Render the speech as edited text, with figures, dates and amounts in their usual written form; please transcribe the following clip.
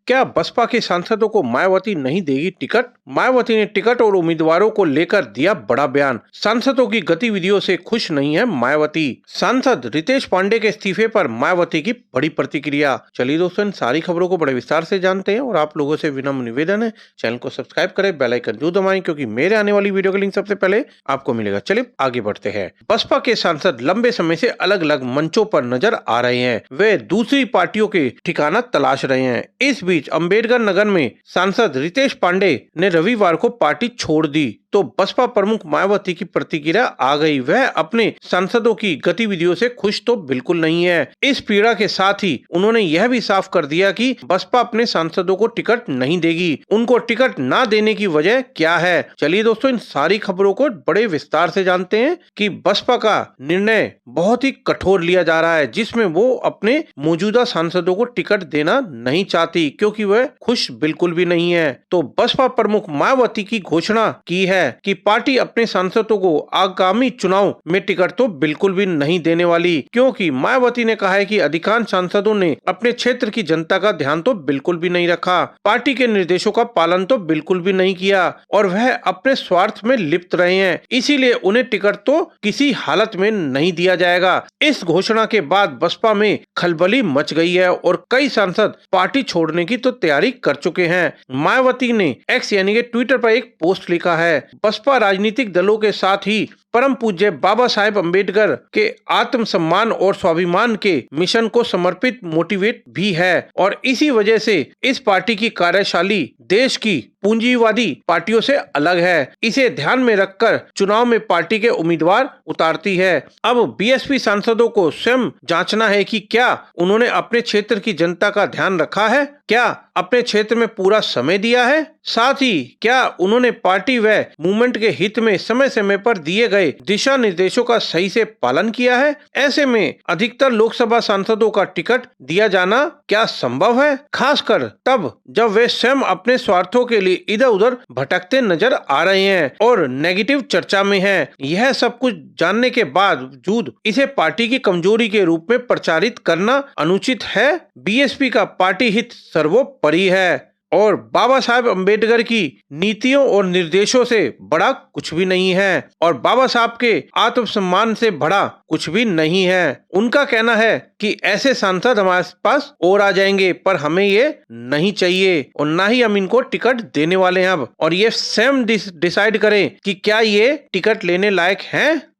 क्या बसपा के सांसदों को मायावती नहीं देगी टिकट? मायावती ने टिकट और उम्मीदवारों को लेकर दिया बड़ा बयान। सांसदों की गतिविधियों से खुश नहीं है मायावती। सांसद रितेश पांडे के इस्तीफे पर मायावती की बड़ी प्रतिक्रिया। चलिए दोस्तों, इन सारी खबरों को बड़े विस्तार से जानते हैं और आप लोगों से विनम्र निवेदन है, चैनल को सब्सक्राइब करें, बेल आइकन जरूर दबाएं, क्योंकि मेरे आने वाली वीडियो का लिंक सबसे पहले आपको मिलेगा। चलिए आगे बढ़ते हैं। बसपा के सांसद लंबे समय से अलग अलग मंचों पर नजर आ रहे हैं। वे दूसरी पार्टियों के ठिकाना तलाश रहे हैं। इस बीच अम्बेडकर नगर में सांसद रितेश पांडे ने रविवार को पार्टी छोड़ दी तो बसपा प्रमुख मायावती की प्रतिक्रिया आ गई। वह अपने सांसदों की गतिविधियों से खुश तो बिल्कुल नहीं है। इस पीड़ा के साथ ही उन्होंने यह भी साफ कर दिया कि बसपा अपने सांसदों को टिकट नहीं देगी। उनको टिकट ना देने की वजह क्या है? चलिए दोस्तों, इन सारी खबरों को बड़े विस्तार से जानते हैं कि बसपा का निर्णय बहुत ही कठोर लिया जा रहा है, जिसमें वो अपने मौजूदा सांसदों को टिकट देना नहीं चाहती, क्योंकि वह खुश बिल्कुल भी नहीं है। तो बसपा प्रमुख मायावती की घोषणा की है कि पार्टी अपने सांसदों को आगामी चुनाव में टिकट तो बिल्कुल भी नहीं देने वाली, क्योंकि मायावती ने कहा है कि अधिकांश सांसदों ने अपने क्षेत्र की जनता का ध्यान तो बिल्कुल भी नहीं रखा, पार्टी के निर्देशों का पालन तो बिल्कुल भी नहीं किया और वह अपने स्वार्थ में लिप्त रहे हैं, इसीलिए उन्हें टिकट तो किसी हालत में नहीं दिया जाएगा। इस घोषणा के बाद बसपा में खलबली मच गई है और कई सांसद पार्टी छोड़ने की तो तैयारी कर चुके हैं। मायावती ने एक्स यानी कि ट्विटर पर एक पोस्ट लिखा है, बसपा राजनीतिक दलों के साथ ही परम पूज्य बाबा साहेब अम्बेडकर के आत्मसम्मान और स्वाभिमान के मिशन को समर्पित मोटिवेट भी है और इसी वजह से इस पार्टी की कार्यशैली देश की पूंजीवादी पार्टियों से अलग है। इसे ध्यान में रखकर चुनाव में पार्टी के उम्मीदवार उतारती है। अब बीएसपी सांसदों को स्वयं जांचना है कि क्या उन्होंने अपने क्षेत्र की जनता का ध्यान रखा है, क्या अपने क्षेत्र में पूरा समय दिया है, साथ ही क्या उन्होंने पार्टी व मूवमेंट के हित में समय समय पर दिए गए दिशा निर्देशों का सही से पालन किया है। ऐसे में अधिकतर लोकसभा सांसदों का टिकट दिया जाना क्या संभव है, खासकर तब जब वे स्वयं अपने स्वार्थों के लिए इधर उधर भटकते नजर आ रहे हैं और नेगेटिव चर्चा में हैं। यह सब कुछ जानने के बावजूद इसे पार्टी की कमजोरी के रूप में प्रचारित करना अनुचित है। बीएसपी का पार्टी हित सर्वोपरि है और बाबा साहेब अम्बेडकर की नीतियों और निर्देशों से बड़ा कुछ भी नहीं है और बाबा साहब के आत्मसम्मान से बड़ा कुछ भी नहीं है। उनका कहना है कि ऐसे सांसद हमारे पास और आ जाएंगे, पर हमें ये नहीं चाहिए और ना ही हम इनको टिकट देने वाले हैं अब, और ये स्वयं डिसाइड करें कि क्या ये टिकट लेने लायक हैं।